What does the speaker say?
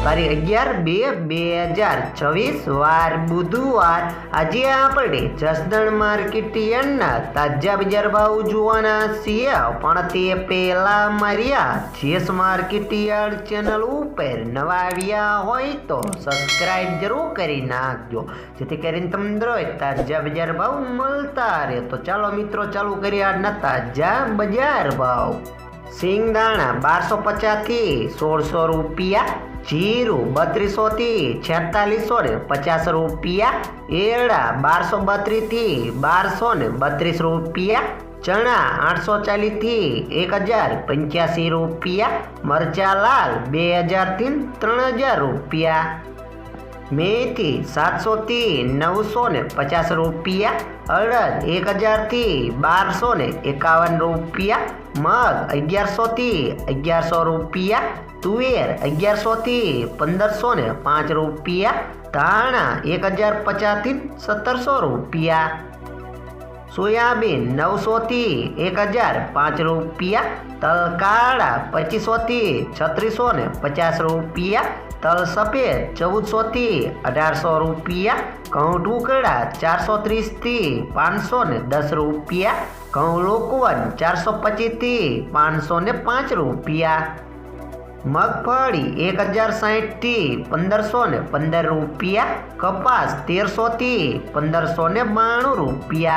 તારીખ 11/2/2024 વાર બુધવાર। આજે આપણે જસદણ માર્કેટ યાર્ડના તાજા બજાર ભાવ જોવાના છીએ, પણ તે પહેલા મારી આ જેસ માર્કેટ યાર્ડ ચેનલ ઉપર નવા આવ્યા હોય તો સબસ્ક્રાઇબ જરૂર કરી નાખજો, જેથી કરીને તમને રોજ તાજા બજાર ભાવ મળતા રહે। તો ચાલો મિત્રો ચાલુ કરીએ આજના તાજા બજાર ભાવ। સિંગદાણા 1250 થી 1600 રૂપિયા, जीरु 3200 थी 4650 रुपया, एड़ा 1232 थी 1232 रुपया, चना 840 थी 1085 रुपया, मरचा लाल 2000 थी 3000 रुपया, मेथी 700 थी 950 रुपया, अड़द 1000 थी 1251 रुपया, मग 1100 थी 1100 रुपया, तुवेर 1100 थी 1505 रुपया, धाणा 1050 थी 1700 रुपया, सोयाबीन 900 थी 1005 रुपया, तल काड़ा 2500 थी 3650 रुपया, तल सफेद 1400 थी 1800 रुपया, घऊं टुकड़ा 430 थी 510 रुपया, घऊं लोकवन 425 थी 505 रुपया, मगफड़ी 1060 थी 1515 रुपया, कपास 1300 थी 1592 रुपया।